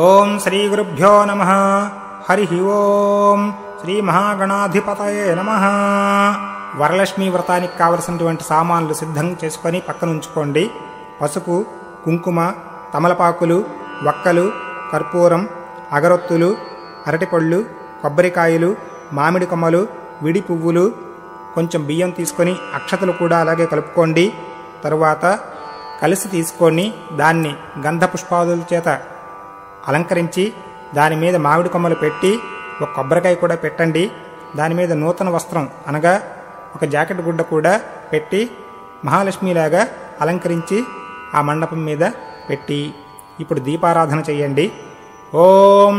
ఓం శ్రీ గురుభ్యో నమః. హరి ఓం. శ్రీ మహాగణాధిపతయే నమః. వరలక్ష్మీ వ్రతానికి కావలసినటువంటి సామాన్లు సిద్ధం చేసుకొని పక్కన ఉంచుకోండి. పసుపు, కుంకుమ, తమలపాకులు, వక్కలు, కర్పూరం, అగరొత్తులు, అరటిపళ్ళు, కొబ్బరికాయలు, మామిడి కొమ్మలు, విడి పువ్వులు, కొంచెం బియ్యం తీసుకొని అక్షతలు కూడా అలాగే కలుపుకోండి. తరువాత కలిసి తీసుకొని దాన్ని గంధ పుష్పాదుల చేత అలంకరించి దాని మీద మామిడి కొమ్మలు పెట్టి ఒక కొబ్బరికాయ కూడా పెట్టండి. దాని మీద నూతన వస్త్రం అనగా ఒక జాకెట్ గుడ్డ కూడా పెట్టి మహాలక్ష్మిలాగా అలంకరించి ఆ మండపం మీద పెట్టి ఇప్పుడు దీపారాధన చెయ్యండి. ఓం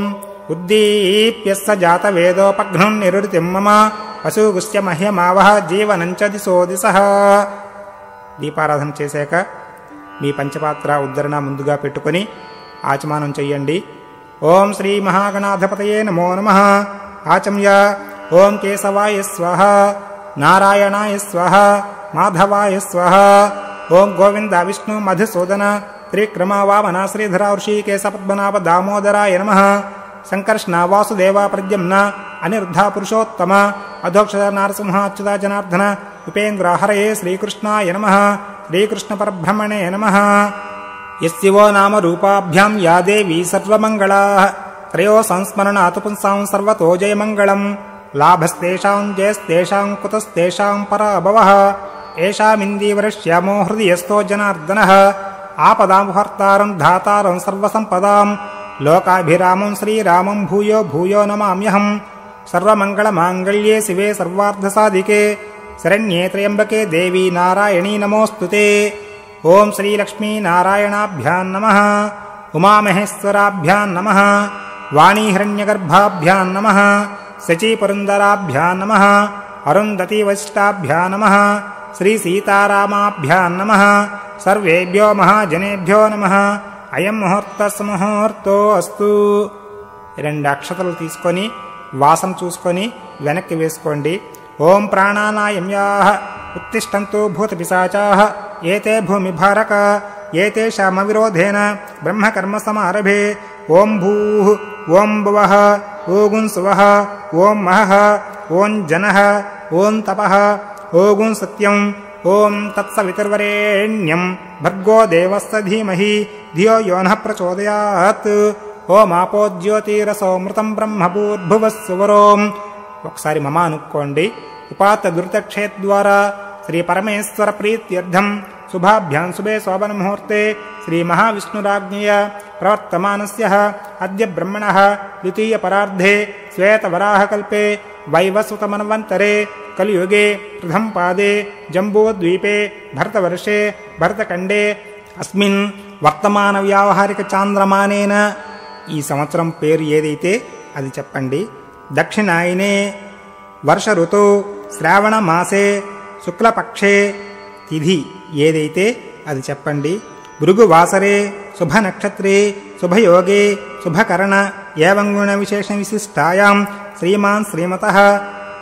ఉద్దీప్యస్స జాత వేదోపఘ్నం నిరుతిమ్మమ పశుగుస్య మహ్యమావహ జీవనంచ దిశో దిశః. దీపారాధన చేశాక మీ పంచపాత్ర ఉద్ధరణ ముందుగా పెట్టుకొని ఆచమానం చెయ్యండి. ఓం శ్రీ మహాగణాధిపతయే నమో నమః. ఆచమ్య. ఓం కేశవాయ స్వః, నారాయణాయ స్వః, మాధవాయ స్వః. ఓం గోవింద విష్ణు మధుసూదన త్రిక్రమ వామన శ్రీధర ఋషికేశ పద్మనాభ దామోదరాయ నమః. సంకర్షణ వాసుదేవ ప్రద్యుమ్న అనిరుద్ధ పురుషోత్తమ అధోక్షర నారసింహ అచ్యుత జనార్దన ఉపేంద్ర హరయే శ్రీకృష్ణాయ నమః. శ్రీకృష్ణ పరబ్రహ్మణే నమః. యస్యో నామ రూపాభ్యాం యా దేవీ సర్వమంగళాః త్రయో సంస్మరణాత్ పుంసాం సర్వతో జయమంగళం. లాభస్తేషాం జయస్తేషాం కుతస్తేషాం పరాభవః. ఏషామిందీవరశ్యామో హృదయస్థో జనార్దనః. ఆపదాముహర్తారం ధాతారం సర్వసంపదాం లోకాభిరామం శ్రీరామం భూయో భూయో నమామ్యహం. సర్వమంగళమాంగళ్యే శివే సర్వార్థసాధికే శరణ్యే త్రయంబకే దేవీ నారాయణీ నమోస్తుతే. ఓం శ్రీలక్ష్మీ నారాయణాభ్యాం నమః. ఉమామహేశ్వరాభ్యాం నమః. వాణీహిరణ్యగర్భాభ్యాం నమః. శచీపురందరాభ్యాం నమః. అరుంధతీ వశిష్టాభ్యాం నమః. శ్రీ సీతారామాభ్యాం నమః. సర్వేభ్యో మహాజనేభ్యో నమః. అయం ముహూర్త సుముహూర్తో అస్తు. 2 అక్షతలు తీసుకొని వాసం చూసుకొని వెనక్కి వేసుకోండి. ఓం ప్రాణానాయమ్యాః ఉత్తిష్టంతు భూతపిశాచాః ఏతే భూమిభారక ఏతేషామవిరోధేన బ్రహ్మకర్మ సమారభే. ఓం భూః ఓం భువః ఓగుం సువః ఓం మహః ఓం జనః ఓం తపః ఓగుం సత్యం. ఓం తత్సవితుర్వరేణ్యం భర్గో దేవస్య ధీమహి ధియో యో నః ప్రచోదయాత్. ఓం ఆపో జ్యోతిరసోమృతం బ్రహ్మభూర్భువస్సువరోం. ఒకసారి మమ అనుకోండి. ఉపాత దురితక్షేత్ ద్వారా శ్రీ పరమేశ్వర ప్రీత్యర్థం శుభాభ్యాం శుభే శోభన ముహూర్తే శ్రీ మహావిష్ణురాజ్ఞయ ప్రవర్తమానస్య అద్య బ్రహ్మణః ద్వితీయ పరార్ధే శ్వేతవరాహకల్పే వైవస్వతమన్వంతరే కలియుగే ప్రథమ పాదే జంబూద్వీపే భరతవర్షే భరతఖండే అస్మిన్ వర్తమాన వ్యావహారిక చాంద్రమానేన. ఈ సంవత్సరం పేరు ఏదైతే అది చెప్పండి. దక్షిణాయనే వర్ష ఋతు శ్రావణ మాసే శుక్లపక్షే తిథి ఏదైతే అది చెప్పండి. భృగువాసరే శుభ నక్షత్రే శుభయోగే శుభకరణ ఏవం గుణ విశేష విశిష్టాయాం శ్రీమాన్ శ్రీమతః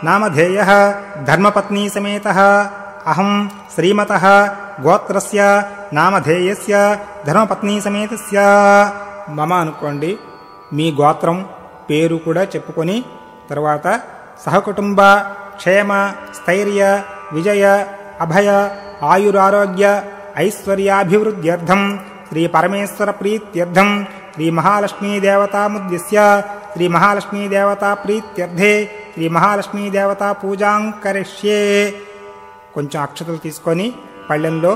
నామధేయః ధర్మపత్నీ సమేతః అహం శ్రీమతః గోత్రస్య నామధేయస్య ధర్మపత్నీ సమేతస్య. మమ అనుకోండి. మీ గోత్రం పేరు కూడా చెప్పుకొని తర్వాత సహకుటుంబ క్షేమ స్థైర్య విజయ అభయ ఆయురారోగ్య ఐశ్వర్యాభివృద్ధ్యర్థం శ్రీ పరమేశ్వర ప్రీత్యర్థం శ్రీ మహాలక్ష్మీదేవతాముద్దిశ్య శ్రీ మహాలక్ష్మీదేవతా ప్రీత్యర్థే శ్రీ మహాలక్ష్మీదేవతా పూజాం కరిష్యే. కొంచెం అక్షతలు తీసుకొని పళ్ళెంలో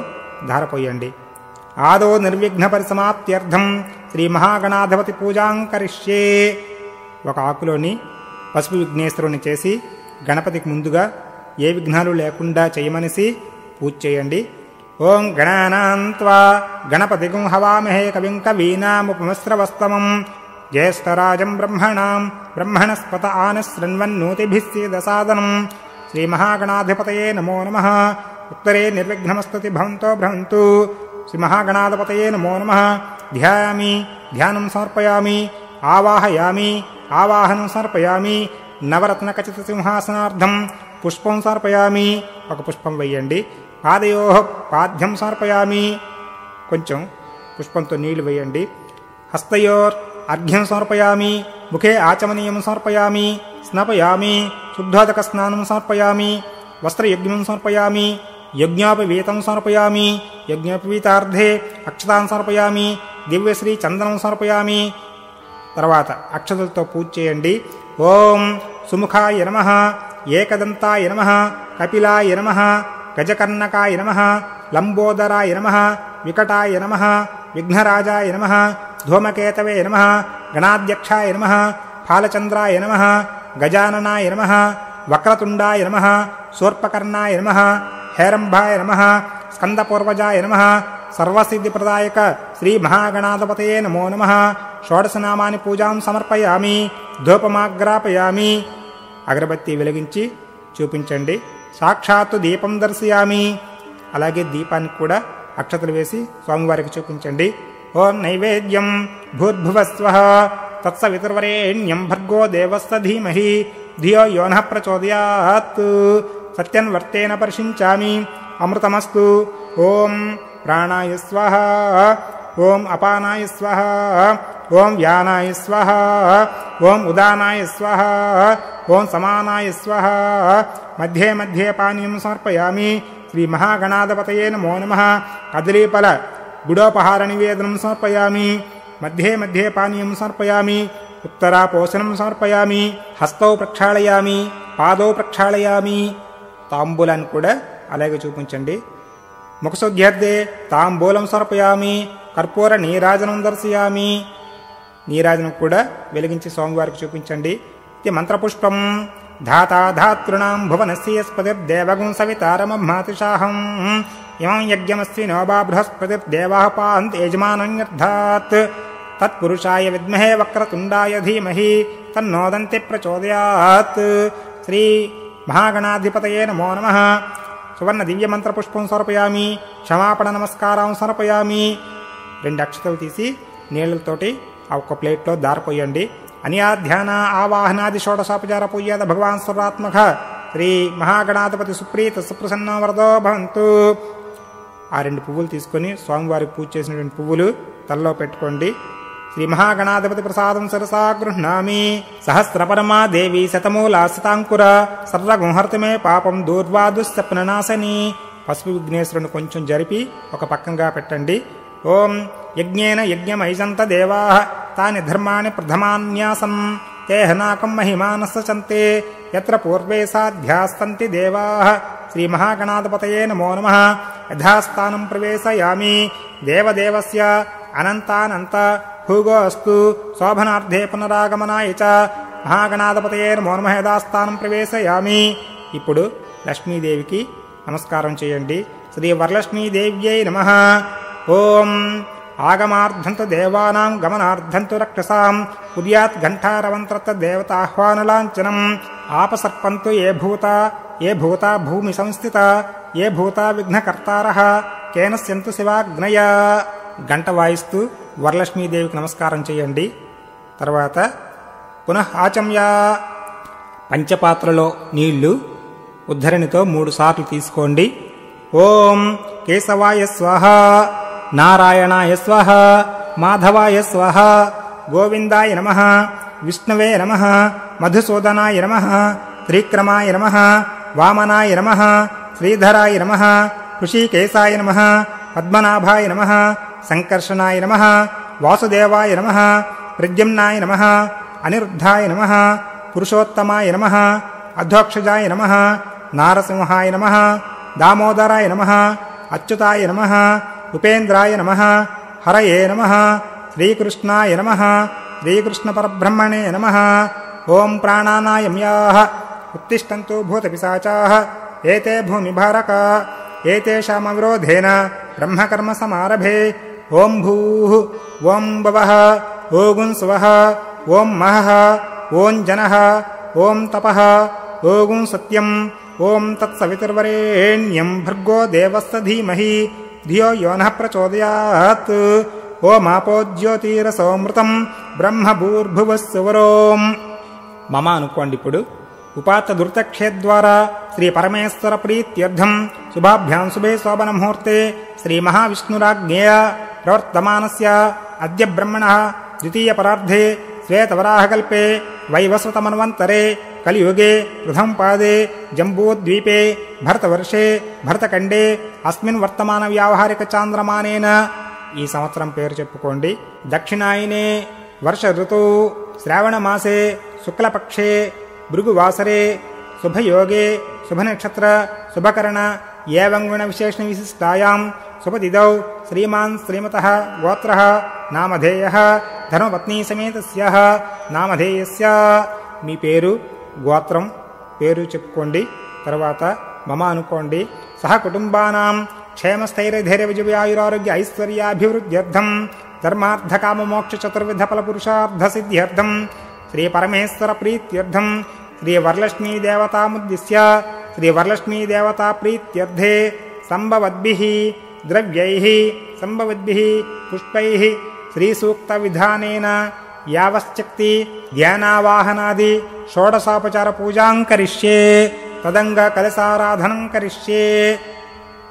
ధారపోయండి. ఆదో నిర్విఘ్న పరిసమాప్త్యర్థం శ్రీ మహాగణాధిపతి పూజాం కరిష్యే. ఒక ఆకులోని పసుపు విఘ్నేశ్వరుని చేసి గణపతికి ముందుగా ఏ విఘ్నాలు లేకుండా చేయమనిసి పూజ చేయండి. ఓం గణానాం త్వా గణపతిగుం హవామహే కవిం కవీనాముపమస్రవస్తమం జ్యేష్ఠరాజం బ్రహ్మణాం బ్రహ్మణస్పత ఆనశృణ్వన్నోతిభిः సీదసాదనం. శ్రీ మహాగణాధిపతయే నమో నమః. ఉత్తరే నిర్విఘ్నమస్తు భవంతో భ్రవంతు. శ్రీ మహాగణాధిపతయే నమో నమః. ధ్యాయామి ధ్యానం సమర్పయామి. ఆవాహయామి ఆవాహనం సమర్పయామి. నవరత్న ఖచిత సింహాసనార్థం పుష్పం సమర్పయామి. ఒక పుష్పం వేయండి. పాదయో పాద్యం సమర్పయామి. కొంచెం పుష్పంతో నీళ్లు వేయండి. హస్తయోర్ अर्घ्यं समर्पयामि मुखे आचमनीयं समर्पयामि स्नापयामि शुद्धोदकस्नानं समर्पयामि वस्त्रयज्ञं समर्पयामि यज्ञोपवीतं समर्पयामि यज्ञोपवीतार्धे अक्षतां समर्पयामि దివ్యశ్రీ చందనం సమర్పయామి. తర్వాత అక్షతలతో పూజ చేయండి. ఓం సుముఖాయ నమః, ఏకదంతాయ నమః, కపిలాయ నమః, గజకర్ణకాయ నమః, లంబోదరాయ నమః, వికటాయ నమః, విఘ్నరాజాయ నమః, ధూమకేతవే నమః, గణాధ్యక్షాయ నమః, ఫాలచంద్రాయ నమః, గజాననాయ నమః, వక్రతుండాయ నమః, శూర్పకర్ణాయ నమః, హేరంభాయ నమః, స్కందపూర్వజాయ నమః, సర్వసిద్ధిప్రదాయక శ్రీ మహాగణాధిపతయే నమో నమః. షోడశనామాని పూజాం సమర్పయామి. ధూపమాగ్రాపయామి. అగరబత్తి వెలిగించి చూపించండి. సాక్షాత్తు దీపం దర్శయామి. అలాగే దీపానికి కూడా అక్షతలు వేసి స్వామివారికి చూపించండి. ఓం నైవేద్యం భూర్భువస్వః తత్సవితుర్వరేణ్యం భర్గో దేవస్య ధీమహి ధియో యో నః ప్రచోదయాత్. సత్యన్వర్తేన పరిషించామి. అమృతమస్తు. ఓం ప్రాణాయ స్వాహ, ఓం అపానాయ స్వాహ, ఓం వ్యానాయ స్వాహ, ఓం ఉదానాయ స్వాహ, ఓం సమానాయ స్వాహ. మధ్యే మధ్యే పానీయం సమర్పయామి. శ్రీ మహాగణాధిపతయే నమో నమః. కదలీఫల గుడోపహార నివేదనం సమర్పయామి. మధ్యే మధ్యే పానీయం సమర్పయామి. ఉత్తరాపోషణం సమర్పయామి. హస్తౌ ప్రక్షాళయామి, పాదౌ ప్రక్షాళయామి. తాంబూలాన్ని కూడా అలాగే చూపించండి. ముఖశుద్ధ్యర్థే తాంబూలం సమర్పయామి. కర్పూర నీరాజనం దర్శయామి. నీరాజనం కూడా వెలిగించి స్వామివారికి చూపించండి. ఇది మంత్రపుష్పం. ధాతా ధాతృణాం భువనస్య స్పతిర్దేవగుం సవితారమమాతిషాహం ఇమం యజ్ఞమస్వి నోబా బృహస్పతిర్దేవాః పాంత్ యజమానన్యర్థాత్ తత్పురుషాయ విద్మహే వక్రతుండాయ ధీమహి తన్నోదంతి ప్రచోదయాత్. శ్రీ మహాగణాధిపతయే నమో నమః. సువర్ణ దివ్య మంత్ర పుష్పం సమర్పయామి. క్షమాపణ నమస్కారం సమర్పయామి. 2 అక్షతలు తీసి నీళ్లతోటి ఆ ఒక్క ప్లేట్లో దారిపోయండి. అన్యాధ్యాన ఆవాహనాది షోడశోపచార పూజ్యాద భగవాన్ సర్వాత్మక శ్రీ మహాగణాధిపతి సుప్రీత సుప్రసన్న వరదో భవంతు. ఆ 2 పువ్వులు తీసుకొని స్వామివారికి పూజ చేసినటువంటి పువ్వులు తలలో పెట్టుకోండి. శ్రీ మహాగణాధిపతి ప్రసాదం సరసా గృహ్ణామి. సహస్రపరమా దేవి శతమూలా శతాంకుర సర్వగుంహర్తమే పాపం దూర్వాదుస్సప్ననాశని. పసుపు విఘ్నేశ్వరుని కొంచెం జరిపి ఒక పక్కంగా పెట్టండి. ఓం యజ్ఞేన యజ్ఞమైజంత దేవాః తాని ధర్మాణి ప్రథమాన్యాసం తేహనాకం మహిమానస్సంతే యత్ర పూర్వే సాధ్యాస్తంతి దేవాః. శ్రీ మహాగణాధిపతయే నమో నమః. యథాస్థానం ప్రవేశయామి. దేవదేవస్య అనంతానంత భూగో అస్తు శోభనార్థే పునరాగమనాయ చ. మహాగణాధిపతయే నమో నమః. యథాస్థానం ప్రవేశయామి. ఇప్పుడు లక్ష్మీదేవికి నమస్కారం చేయండి. శ్రీ వరలక్ష్మీదేవ్యై నమః. ఓం ఆగమార్థంతు దేవానాం గమనార్థంతు రక్షసాం ఉద్యాత్ ఘంటారవంత్రత దేవతాహ్వానలాంఛనం. ఆపసర్పంతు ఏ భూతా భూమి సంస్థిత ఏ భూతా విఘ్నకర్తారః కేనస్యంతు శివాగ్నయ. గంట వాయిస్తూ వరలక్ష్మీదేవికి నమస్కారం చేయండి. తర్వాత పునః ఆచమ్య. పంచపాత్రలో నీళ్లు ఉద్ధరణితో 3 సార్లు తీసుకోండి. ఓం కేశవాయ స్వాహ, నారాయణాయ స్వాహ, మాధవాయ స్వాహ, గోవిందాయ నమః, విష్ణవే నమః, మధుసూదనాయ నమః, త్రిక్రమాయ నమః, వామనాయ నమః, శ్రీధరాయ నమః, ఋషికేశాయ నమః, పద్మనాభాయ నమః, సంకర్షణాయ నమః, వాసుదేవాయ నమః, ప్రద్యుమ్నాయ నమః, అనిరుద్ధాయ నమః, పురుషోత్తమాయ నమః, అధ్వక్షజాయ నమః, నారసింహాయ నమః, దామోదరాయ నమః, అచ్యుతాయ నమః, ఉపేంద్రాయ నమః, హరయే నమః, శ్రీకృష్ణాయ నమః, శ్రీకృష్ణ పరబ్రహ్మణే నమః. ఓం ప్రాణానాయమ్యాః ఉత్తిష్టంతు భూతపిశాచాః ఏతే భూమిభారకా ఏతేషామవిరోధేన బ్రహ్మకర్మ సమారభే. ఓం భూః ఓం భవః ఓం స్వః ఓం మహః ఓం జనః ఓం తపః ఓం సత్యం ఓం తత్సవితుర్వరేణ్యం భర్గో దేవస్య ధీమహి ధియో యో నః ప్రచోదయాత్. ఓమాపో జ్యోతిరసోమృతం బ్రహ్మభూర్భువస్సువరోం. మమ అనుకోండి. ఇప్పుడు ఉపాత దుర్తక్షేద్వారా శ్రీ పరమేశ్వర ప్రీత్యర్థం శుభాభ్యాం శుభే శోభన ముహూర్తే శ్రీ మహావిష్ణురాజ్ఞేయ ప్రవర్తమానస్య అద్య బ్రహ్మణః द्वितीयपरार्धे श्वेतवराहकल्पे वैवस्वतमन्वन्तरे కలియుగే ప్రథమ పాదే జంబూద్వీపే భరతవర్షే భరతఖండే అస్మిన్ వర్తమాన వ్యావహారిక చాంద్రమానేన ఈ సంవత్సరం పేరు చెప్పుకోండి. దక్షిణాయనే వర్ష ఋతువు శ్రావణమాసే శుక్లపక్షే భృగువాసరే శుభయోగే శుభనక్షత్ర శుభకరణ ఏవం గుణ విశేషణ విశిష్టాయాం శుభతిథౌ శ్రీమాన్ శ్రీమతః గోత్రః నామధేయః ధర్మపత్నీ సమేతస్యాః నామధేయస్య. మీ పేరు గోత్రం పేరు చెప్పుకోండి. తర్వాత మమ అనుకోండి. సహ కుటుంబానాం క్షేమస్థైర్యధైర్య విజయాయురారోగ్య ఐశ్వర్యాభివృద్ధ్యర్థం ధర్మార్థకామమోక్ష చతుర్విధ ఫలపురుషార్థ సిద్ధ్యర్థం శ్రీ పరమేశ్వర ప్రీత్యర్థం శ్రీ వరలక్ష్మీ దేవతాముద్దిశ్య శ్రీ వరలక్ష్మీ దేవతా ప్రీత్యర్థే సంభవద్భిః ద్రవ్యైః సంభవద్భిః పుష్పైః శ్రీ సూక్త విధానేన యావశ్చక్తి ధ్యానావాహనాది షోడశోపచార పూజాం కరిష్యే తదంగ కలశారాధనం కరిష్యే.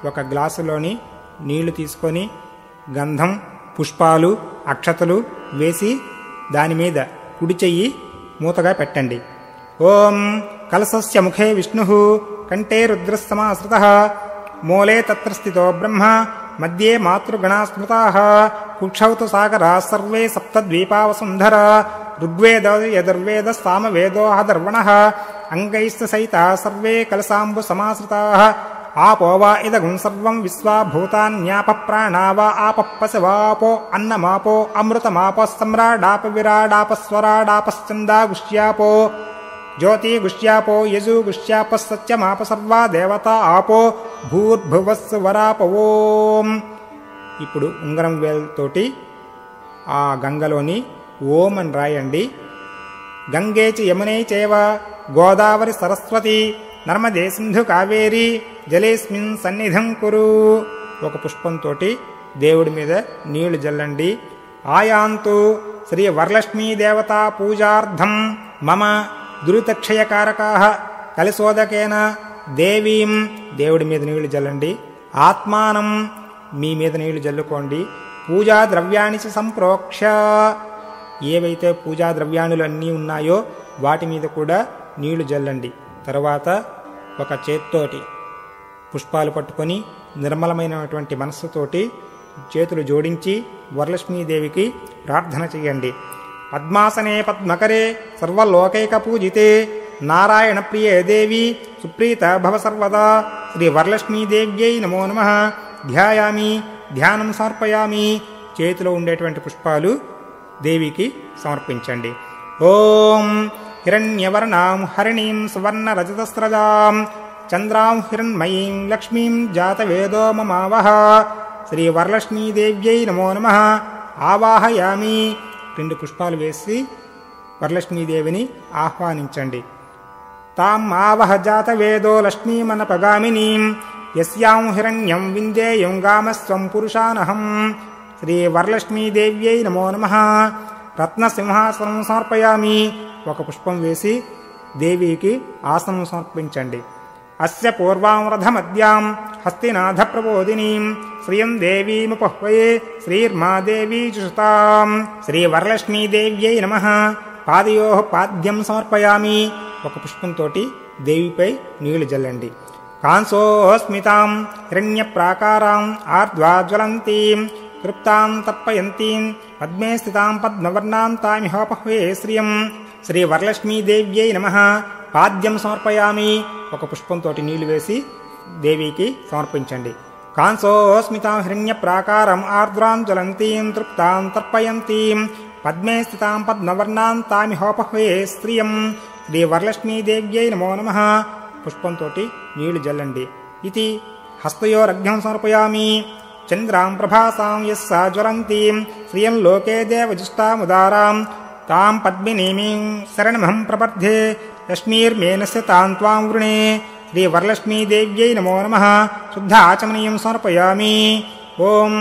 ఒక గ్లాసులోని నీళ్లు తీసుకొని గంధం పుష్పాలు అక్షతలు వేసి దాని మీద కుడి చెయ్యి మూతగా పెట్టండి. ఓం కలశస్య ముఖే విష్ణుః కంఠే రుద్రస్సమాశ్రితః మూలే తత్ర స్థితో బ్రహ్మ మధ్యే మాతృగణాస్మృతాః కుక్షౌ తు సాగరాः సర్వే సప్తద్వీపావసుంధరా ఋగ్వేద యజుర్వేద సామవేదో అధర్వణః అంగైశ్చ సహితాः సర్వే కలశాంబు సమాశ్రితాः ఆపో వా ఇదగుం సర్వం విశ్వా భూతాన్యాప ప్రాణా వా ఆపః పశవాపో అన్నమాపో అమృతమాపో సమ్రాడాప విరాడాప స్వరాడాపశ్చందా గుష్యాపో జ్యోతి గుష్యాపో యజు గుష్యాప సత్యమాప సర్వా దేవతా ఆపో భూర్భువస్సు వరాప ఓం. ఇప్పుడు ఉంగరం వేలుతోటి ఆ గంగలోని ఓం అని రాయండి. గంగే చ యమునే చైవ గోదావరి సరస్వతి నర్మదే సింధు కావేరి జలేస్మిన్ సన్నిధం కురు. ఒక పుష్పంతో దేవుడి మీద నీళ్లు జల్లండి. ఆయాంతు శ్రీ వరలక్ష్మీ దేవతా పూజార్థం మమ దురితక్షయకారకాః కలిశోదకేన దేవీం దేవుడి మీద నీళ్లు జల్లండి. ఆత్మానం మీ మీద నీళ్లు జల్లుకోండి. పూజా ద్రవ్యాన్ని సంప్రోక్ష ఏవైతే పూజా ద్రవ్యాణులు అన్నీ ఉన్నాయో వాటి మీద కూడా నీళ్లు జల్లండి. తర్వాత ఒక చేత్తోటి పుష్పాలు పట్టుకొని నిర్మలమైనటువంటి మనస్సుతోటి చేతులు జోడించి వరలక్ష్మీదేవికి ప్రార్థన చెయ్యండి. పద్మాసనే పద్మకరే సర్వలోకైక పూజితే నారాయణ ప్రియే దేవి సుప్రీత భవ సర్వదా శ్రీ వరలక్ష్మీదేవ్యై నమో నమః. ధ్యాయామి ధ్యానం సమర్పయామి. చేతిలో ఉండేటువంటి పుష్పాలు దేవికి సమర్పించండి. ఓం హిరణ్యవర్ణాం హరిణీం సువర్ణ రజతస్రజాం చంద్రాం హిరణ్మయీం లక్ష్మీం జాతవేదో మమావహ. శ్రీ వరలక్ష్మీదేవ్యై నమో నమః. ఆవాహయామి. 2 పుష్పాలు వేసి వరలక్ష్మీదేవిని ఆహ్వానించండి. తాం ఆవహ జాతవేదో లక్ష్మీమనపగామినీం యస్యాం హిరణ్యం విందేయం గామస్వం పురుషానహం. శ్రీ వరలక్ష్మీదేవ్యై నమో నమః. రత్నసింహాసనం సమర్పయామి. ఒక పుష్పం వేసి దేవికి ఆసనం సమర్పించండి. అస్య పూర్వాం రథమద్యాం హస్తినాథ ప్రబోధినీం శ్రియం దేవీముపహ్వయే శ్రీర్మాదేవీ చుషతాం. శ్రీ వరలక్ష్మీదేవ్యై నమః. పాదయోః పాద్యం సమర్పయామి. ఒక పుష్పంతో దేవిపై నీళ్లు జల్లండి. కాంసోస్మితాం హిరణ్యప్రాకారాం ఆర్ద్వాజ్వలంతీం తృప్తాం తర్పయంతీం పద్మే స్థితాం పద్మవర్ణాం తామిహోపహ్వే శ్రియం. శ్రీ వరలక్ష్మీదేవ్యై నమః. పాద్యం సమర్పయామి. ఒక పుష్పంతో నీళ్లు వేసి దేవికి సమర్పించండి. కాంసోస్మితాం హిరణ్యప్రాకారం ఆర్ద్రాం జ్వలంతీం తృప్తాం తర్పయంతీం పద్మే స్థితాం పద్మవర్ణాం తామిహోపహ్వే శ్రియం. శ్రీ వరలక్ష్మీదేవ్యై నమో నమః. పుష్పంతో నీళ్లు జల్లండి. ఇది హస్తయోరర్ఘ్యం సమర్పయామి. చంద్రాం ప్రభాసాం యస్సా జ్వలంతీం శ్రియం లోకే దేవజిష్టాముదారాం తాం పద్మినీమీం శరణమహం ప్రపద్యే లక్ష్మీర్మేనస్య తాం త్వాం వృణే. శ్రీ వరలక్ష్మీదేవ్యై నమో నమః. శుద్ధ ఆచమనీయం సమర్పయామి. ఓం.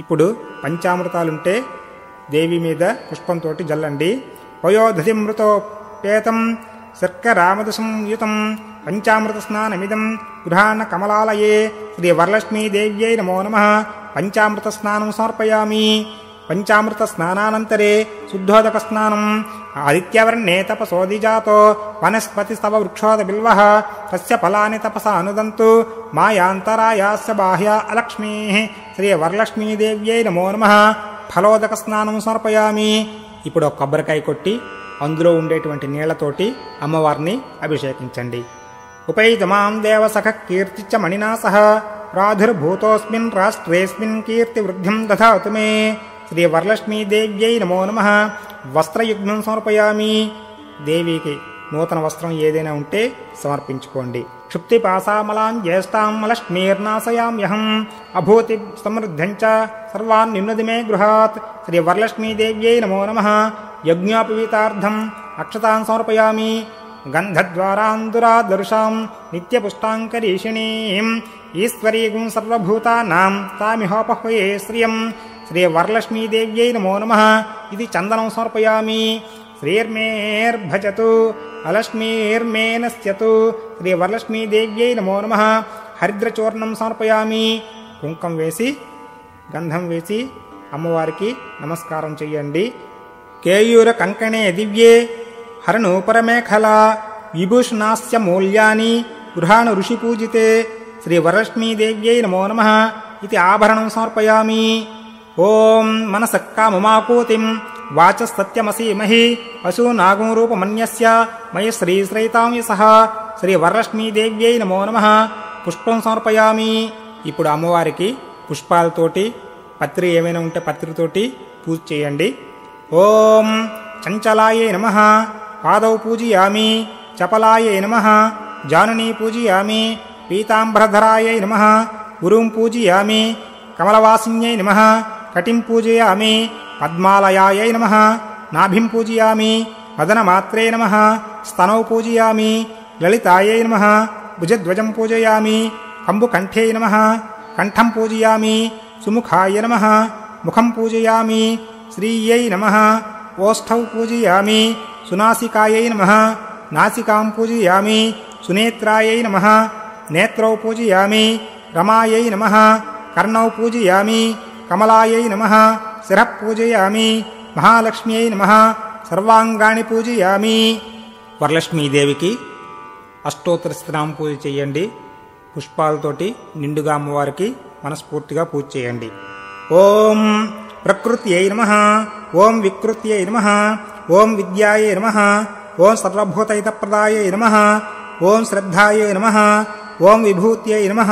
ఇప్పుడు పంచామృతాలుంటే దేవి మీద పుష్పంతో జల్లండి. పయోధతిమృతోపేతం శర్కరామదసంయుతం పంచామృత స్నానమిదం గృహాణ కమలాలయే. శ్రీ వరలక్ష్మీదేవ్యై నమో నమః. పంచామృత స్నానం సమర్పయామి. పంచామృత స్నానానంతరే శుద్ధోదక స్నానం ఆదిత్యవర్ణే తపసోదిజాతో వనస్పతిస్తవ వృక్షోద బిల్వః తస్య ఫలాని తపస అనుదంతు మాయాంతరాయాస్య బాహ్య అలక్ష్మీ శ్రీ వరలక్ష్మీదేవ్యై నమో నమః. ఫలోదక స్నానం సమర్పయామి. ఇప్పుడు ఒక కొబ్బరికాయ కొట్టి అందులో ఉండేటువంటి నీళ్లతోటి అమ్మవారిని అభిషేకించండి. ఉపైతమాం దేవసఖ కీర్తిచ్చ మణినా సహ ప్రాదుర్భూతోస్మిన్ రాష్ట్రేస్మిన్ కీర్తి వృద్ధిం దధాతు మే. శ్రీ వరలక్ష్మీదేవ్యై నమో నమః. వస్త్రయుగ్మం సమర్పయామి. దేవికి నూతన వస్త్రం ఏదైనా ఉంటే సమర్పించుకోండి. క్షుప్తిపాసామలాం జ్యేష్ఠాం లక్ష్మీర్నాశయామ్యహం అభూతి సమృద్ధ్యంచ సర్వాన్ నిమ్నది మే గృహాత్. శ్రీ వరలక్ష్మీదేవ్యై నమో నమః. యజ్ఞోపవీతార్థం అక్షతాన్ సమర్పయామి. గంధద్వారాందురాదర్శాం నిత్యపుష్టాంకరీషిణీం ఈశ్వరీగుం సర్వభూతానాం తామిహోపహ్వయే శ్రియం. శ్రీ వరలక్ష్మీదేవ్యై నమో నమః. ఇది చందనం సమర్పయామి. శ్రీర్మేర్భజతు అలక్ష్మీర్మేనస్యతు. శ్రీ వరలక్ష్మీదేవ్యై నమో నమః. హరిద్రచూర్ణం సమర్పయామి. కుంకం వేసి గంధం వేసి అమ్మవారికి నమస్కారం చెయ్యండి. కేయూర కంకణే దివ్యే హరనూపరమేఖలా విభూషణాస్య మూల్యాని గృహాణ ఋషి పూజితే. శ్రీ వరలక్ష్మీదేవ్యై నమో నమః. ఇది ఆభరణం సమర్పయామి. ఓం మనసక్కామమాకూతిం వాచసత్యమసీమహి పశూనాగం రూపమన్యస్య మయ శ్రీశ్రైతాం యసః. శ్రీ వరలక్ష్మీదేవ్యై నమో నమః. పుష్పం సమర్పయామి. ఇప్పుడు అమ్మవారికి పుష్పాలతోటి పత్రి ఏమైనా ఉంటే పత్రితోటి పూజ చేయండి. ఓం చంచలాయే నమః. పాదౌ పూజయామి. చపలాయే నమః. జానునీ పూజయామి. పీతాంబరధరాయై నమః. గురుం పూజయామి. కమలవాసిన్యై నమః. కటిం పూజయామి. పద్మాలయాయై నమః. నాభిం పూజయామి. వదనమాత్రే నమః. స్తనౌ పూజయామి. లలితాయై నమః. భుజధ్వజం పూజయామి. కంబుకంఠే నమః. కంఠం పూజయామి. సుముఖాయ నమః. ముఖం పూజయామి. శ్రీయై నమః. ఓష్ఠౌ పూజయామి. సునాసికాయై నమః. నాసికాం పూజయామి. సునేత్రాయై నమః. నేత్రౌ పూజయామి. రమాయై నమః. కర్ణౌ పూజయామి. కమలాయై నమః. శిరః పూజయామి. మహాలక్ష్మ్యై నమః. సర్వాంగాణి పూజయామి. వరలక్ష్మీదేవికి అష్టోత్తర స్తోత్రం పూజ చేయండి. పుష్పాలతోటి నిండుగా అమ్మవారికి మనస్ఫూర్తిగా పూజ చేయండి. ఓం ప్రకృత్యై నమః. ఓం వికృత్యై నమః. ఓం విద్యాయై నమః. ఓం సర్వభూతహితప్రదాయై నమః. ఓం శ్రద్ధాయై నమః. ఓం విభూత్యై నమః.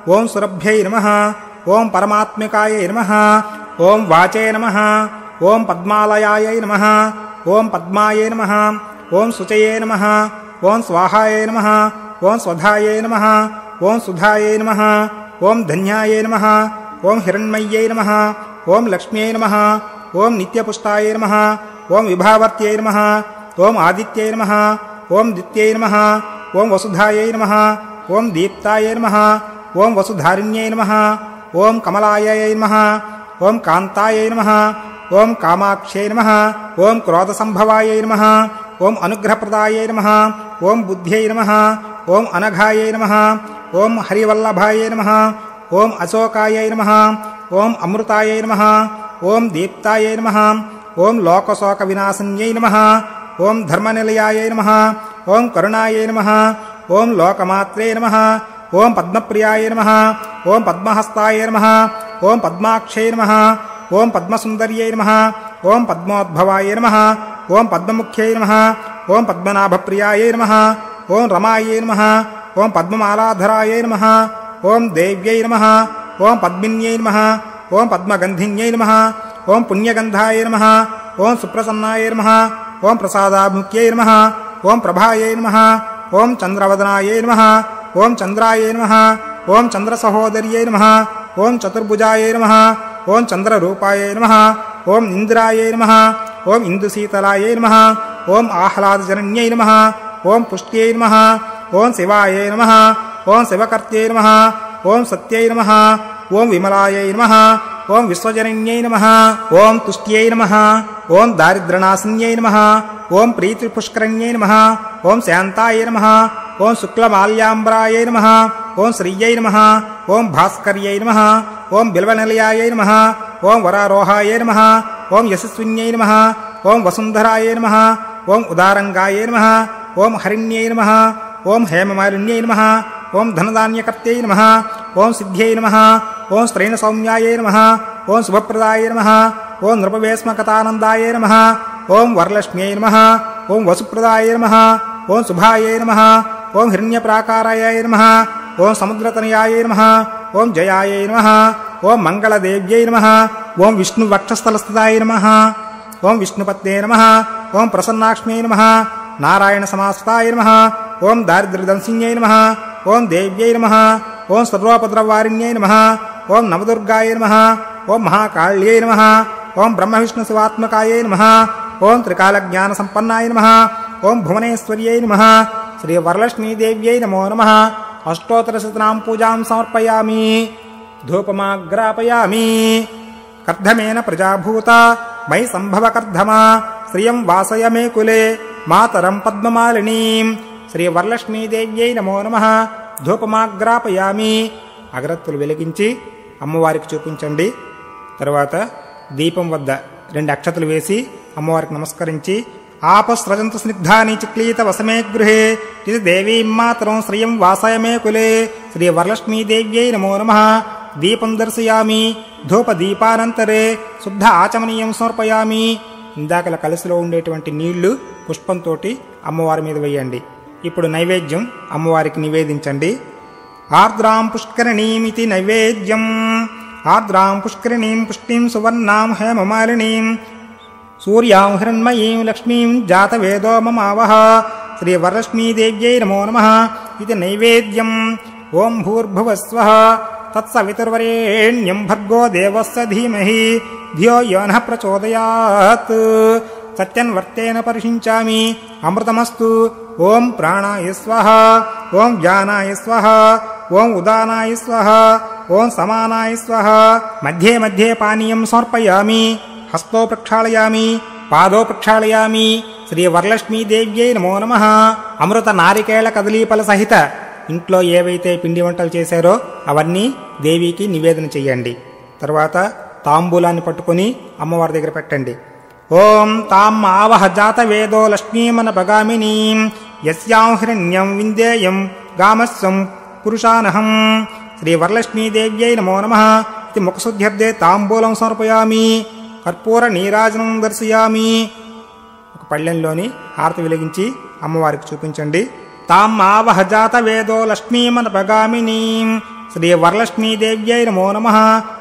ఓం సురభ్యై నమః. ఓం పరమాత్మికాయై నమః. ఓం వాచే నమః. ఓం పద్మాలయాయై నమః. ఓం పద్మాయై నమః. ఓం శుచయే నమః. ఓం స్వాహాయై నమః. ఓం స్వధాయై నమః. ఓం సుధాయై నమః. ఓం ధన్యాయై నమః. ఓం హిరణ్మయ్యై నమః. ఓం లక్ష్మ్యై నమః. ఓం నిత్యపుష్టాయై నమః. ఓం విభావర్త్యై నమః. ఓం ఆదిత్యై నమః. ఓం దిత్యై నమః. ఓం వసుధాయై నమః. ఓం దీప్తాయై నమః. ఓం వసుధారిణ్యై నమః. ఓం కమలాయై నమః. ఓం కాంతాయై నమః. ఓం కామాక్షై నమః. ఓం క్రోధసంభవాయై నమః. ఓం అనుగ్రహప్రదాయై నమః. ఓం బుద్ధ్యై నమః. ఓం అనఘాయై నమః. ఓం హరివల్లభాయై నమః. ఓం అశోకాయై నమః. ఓం అమృతాయై నమః. ఓం దీప్తాయై నమః. ఓం లోకశోక వినాశన్యై నమః. ఓం ధర్మనిలయాయై నమః. ఓం కరుణాయై నమః. ఓం లోకమాత్రే నమః. ఓం పద్మప్రియాయై నమః. ఓం పద్మహస్తాయై నమః. ఓం పద్మాక్షై నమః. ఓం పద్మసుందర్యై నమః. ఓం పద్మోద్భవాయై నమః. ఓం పద్మముఖ్యై నమః. ఓం పద్మనాభప్రియాయై నమః. ఓం రమాయై నమః. ఓం పద్మమాలాధరాయై నమః. ఓం దేవ్యై నమః. ఓం పద్మిన్యై నమః. ఓం పద్మగంధిన్యై నమః. ఓం పుణ్యగంధాయై నమః. ఓం సుప్రసన్నాయై నమః. ఓం ప్రసాదాముఖ్యై నమః. ఓం ప్రభాయై నమః. ఓం చంద్రవదనాయై నమః. ఓం చంద్రాయై నమః. ఓం చంద్రసహోదర్యై నమః. ఓం చతుర్భుజాయై నమః. ఓం చంద్రరూపాయై నమః. ఓం ఇంద్రాయై నమః. ఓం ఇందుశీతలాయై నమః. ఓం ఆహ్లాదజనన్యై నమః. ఓం పుష్ట్యై నమః. ఓం శివాయై నమః. ఓం శివకర్త్యై నమః. ఓం సత్యై నమః. ఓం విమలాయై నమః. ఓం విశ్వజనన్యై నమః. ఓం తుష్ట్యై నమః. ఓం దారిద్ర్యనాశన్యై నమః. ఓం ప్రీతిపుష్కరణ్యై నమః. ఓం శాంతాయై నమః. ఓం శుక్లమాల్యాంబరాయై నమః. ఓం శ్రీయై నమః. ఓం భాస్కర్యై నమః. ఓం బిల్వనిలయాయై నమః. ఓం వరారోహాయే నమః, ఓం యశస్విన్యై నమః, ఓం వసుంధరాయే నమః, ఓం ఉదారంగాయే నమః, ఓం హరిణ్యై నమః, ఓం హేమమాలిన్యై నమః, ఓం ధనధాన్యకర్త్యై నమః, ఓం సిద్ధ్యై నమః, ఓం స్త్రైణ సౌమ్యాయే నమః, ఓం శుభప్రదాయే నమః, ఓం నృపవేస్మకతానందాయే నమః, ఓం వరలక్ష్మ్యై నమః, ఓం వసుప్రదాయే నమః, ఓం శుభాయే నమః, ఓం హిరణ్యప్రాకారాయ నమః, ఓం సముద్రతనయాయ నమః, ఓం జయాయ నమః, ఓం మంగళదేవ్యై నమః, ఓం విష్ణువక్షస్థలస్థితాయ నమః, ఓం విష్ణుపత్నే నమః, ఓం ప్రసన్నాక్ష్మ్యై నమః, నారాయణ సమాస్తాయ నమః, ఓం దారిద్ర్యదంసిన్యై నమః, ఓం దేవ్యై నమః, ఓం సర్వోపద్రవారిణ్యై నమః, ఓం నవదుర్గాయ నమః, ఓం మహాకాళ్యై నమః, ఓం బ్రహ్మవిష్ణుశివాత్మకాయై నమః, ఓం త్రికాలజ్ఞానసంపన్నాయ నమః, ఓం భువనేశ్వర్యై నమః. శ్రీ వరలక్ష్మీదేవ్యై నమో నమః. అష్టోత్తరశతనాం పూజాం సమర్పయామి. ధూపమాగ్రాపయామి. కర్ధమేన ప్రజాభూత మయి సంభవ కర్ధమా శ్రియం వాసయ మే కులే మాతరం పద్మమాలినీం. శ్రీ వరలక్ష్మీదేవ్యై నమో నమః. ధూపమాగ్రాపయామి. అగరత్తులు వెలిగించి అమ్మవారికి చూపించండి. తరువాత దీపం వద్ద 2 అక్షతలు వేసి అమ్మవారికి నమస్కరించి ఆపస్రజంతు స్నిగ్ధాని చిక్లీత వసమే గృహే ఇది దేవీం మాతరం శ్రియం వాసయ మే కులే. శ్రీ వరలక్ష్మీదేవ్యై నమో నమః. దీపం దర్శయామి. ధూపదీపానంతరే శుద్ధ ఆచమనీయం సమర్పయామి. ఇందాకల కలసిలో ఉండేటువంటి నీళ్లు పుష్పంతో అమ్మవారి మీద వేయండి. ఇప్పుడు నైవేద్యం అమ్మవారికి నివేదించండి. ఆర్ద్రాం పుష్కరిణీమితి నైవేద్యం. ఆర్ద్రాం పుష్కరిణీం పుష్టిం సువర్ణాం హేమమాలినీం సూర్యాం హిరణ్మయీం లక్ష్మీం జాతవేదో మమావహ. శ్రీ వరలక్ష్మీదేవ్యై నమో నమః. ఇది నైవేద్యం. ఓం భూర్భువస్వః తత్సవితుర్వరేణ్యం భర్గో దేవస్య ధీమహి ధియో యో నః ప్రచోదయాత్. సత్యన్వర్తేన పరిషించామి. అమృతమస్తు. ఓం ప్రాణాయ స్వః. ఓం జ్ఞానాయ స్వః. ఓం ఉదానాయ స్వః. ఓం సమానాయ స్వః. మధ్యే మధ్యే పానీయం సమర్పయామి. హస్తో ప్రక్షాళయామి. పాదో ప్రక్షాళయామి. శ్రీ వరలక్ష్మీదేవ్యై నమో నమః. అమృత నారికేళ కదలీపల సహిత ఇంట్లో ఏవైతే పిండి వంటలు చేశారో అవన్నీ దేవికి నివేదన చెయ్యండి. తర్వాత తాంబూలాన్ని పట్టుకుని అమ్మవారి దగ్గర పెట్టండి. ఓం తాం ఆవహ జాతవేదో లక్ష్మీమనపగామినీం యస్యాం హిరణ్యం విందేయం గామస్వం పురుషానహం. శ్రీ వరలక్ష్మీదేవ్యై నమో నమః. ఇది ముఖశుద్ధ్యర్థే తాంబూలం సమర్పయామి. కర్పూర నీరాజనం దర్శయామి. ఒక పళ్ళెంలోని హారతి వెలిగించి అమ్మవారికి చూపించండి. తాం ఆవహ జాతవేదో లక్ష్మీమనపగామినీం. శ్రీ వరలక్ష్మీదేవ్యై నమో నమః.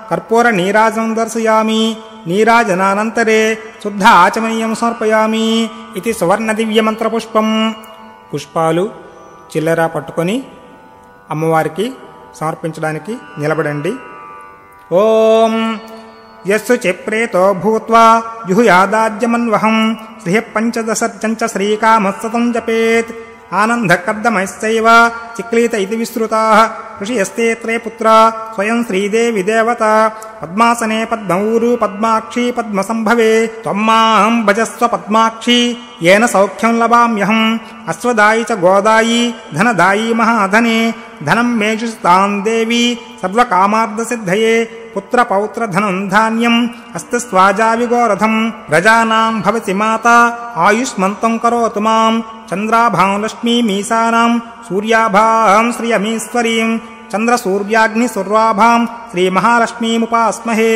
కర్పూర నీరాజనం దర్శయామి. నీరాజనానంతరే శుద్ధ ఆచమనీయం సమర్పయామి. ఇది సువర్ణ దివ్య మంత్రపుష్పం. పుష్పాలు చిల్లర పట్టుకొని అమ్మవారికి సమర్పించడానికి నిలబడండి. ఓం యస్సు చిప్రేతో భూత్వా జుహుయాదాజ్యమన్వహం శ్రియ పంచదశర్చంచ శ్రీకామస్సతం జపేత్. ఆనందకర్దమైశ్చైవ చిక్లీత ఇది విశ్రుతాః ఋషియస్తే త్రే పుత్రా స్వయం శ్రీదేవి దేవత. పద్మాసనే పద్మౌరు పద్మాక్షి పద్మసంభవే త్వమ్మాం భజస్వ పద్మాక్షి येन सौख्यं लभाम्यहम्. अश्वदायी च गोदायी धनदायी महाधने धनं मेजुस्तां देवी सर्वकामार्थसिद्धये. पुत्रपौत्रधनं धान्यम् अस्ति स्वाजाविगोरथम्. प्रजानां भवति माता आयुष्मन्तं करोतु माम्. चन्द्राभां लक्ष्मीमीशानां सूर्याभां श्रियमीश्वरीं. चन्द्रसूर्याग्निसूर्वाभां श्रीमहालक्ष्मीमुपास्महे.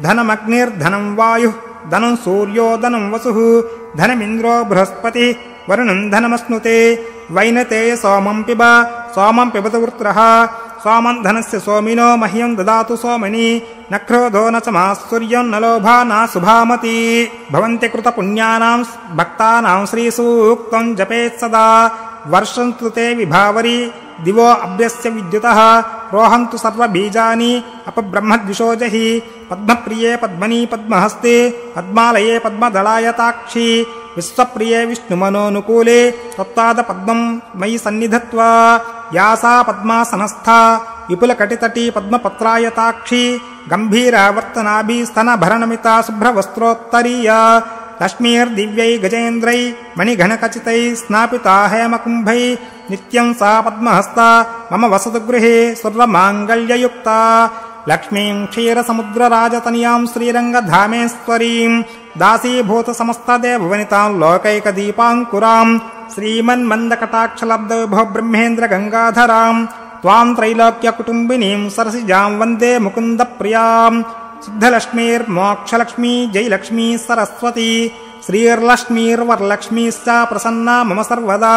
धनमग्निर्धनं वायुः धनं सूर्यो धनं वसुः. धनमिन्द्रो बृहस्पति वरुणं धनमश्नुते. वैनतेय सोमं पिब सोमं पिबत वृत्रः. सोमं धनस्य सोमिनो मह्यं ददातु सोमनि. न क्रोधो न च मात्सर्यं न लोभा न शुभामति. भवन्ति कृतपुण्यानां भक्तानां श्रीसूक्तं जपेत् सदा. वर्षन्तु ते विभावरि दिवो अभ्यस्य विद्युतः. रोहन्तु सर्वबीजानि अपब्रह्मद्विषोजहि. पद्मप्रिये पद्मनि पद्महस्ते पद्मालये पद्मदलायताक्षि. विश्वप्रिये विष्णुमनोनुकूले त्वत्पाद पद्मं मयि सन्निधत्वा. यासा पद्मासनस्था विपुलकटितटी पद्मपत्रायताक्षि. गम्भीरावर्तनाभि स्तनभरणमिता शुभ्रवस्त्रोत्तरीया. लक्ष्मीर्दिव्यै गजेन्द्रै मणिघनखचितै स्नापिता हेमकुम्भै. नित्यं सा पद्महस्ता मम वसतु गृहे सर्वमाङ्गल्ययुक्ता. లక్ష్మీం క్షీరసముద్రరాజతనయాం శ్రీరంగధామేశ్వరీం దాసీభూత సమస్తదేవవనితాం లోకైకదీపాంకురాం శ్రీమన్మందకటాక్షలబ్ధవిభో బ్రహ్మేంద్ర గంగాధరాం త్వాం త్రైలోక్యకుటుంబినీం సరసిజాం వందే ముకుందప్రియాం సిద్ధలక్ష్మీర్మోక్షలక్ష్మీ జయలక్ష్మీ సరస్వతీ శ్రీర్లక్ష్మీర్వరలక్ష్మీశ్చ ప్రసన్నా మమ సర్వదా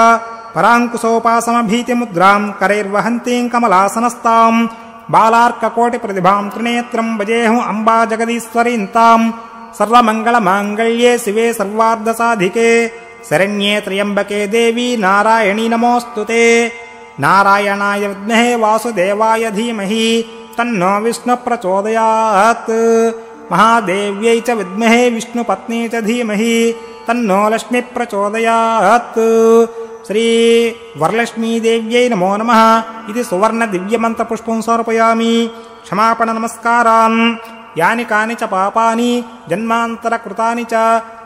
పరాంకుశోపాసమభీతిముద్రాం కరైర్వహంతీం కమలాసనస్తాం బాలార్కకోటిప్రతిభాం త్రినేత్రం భజేహం అంబా జగదీశ్వరీంతాం సర్వమంగళమాంగళ్యే శివే సర్వార్ధసాధికే శరణ్యే త్ర్యంబకే దేవీ నారాయణీ నమోస్తుతే నారాయణాయ విద్మహే వాసుదేవాయ ధీమహి తన్నో విష్ణు ప్రచోదయాత్ మహాదేవ్యై చ విద్మహే విష్ణుపత్నీ చ ధీమహి తన్నో లక్ష్మి ప్రచోదయాత్ శ్రీ వరలక్ష్మీదేవ్యై నమో నమః ఇది సువర్ణ దివ్యమంత్ర పుష్పం సమర్పయామి. క్షమాపణ నమస్కారాన్. యాని కాని చ పాపాని జన్మాంతర కృతాని చ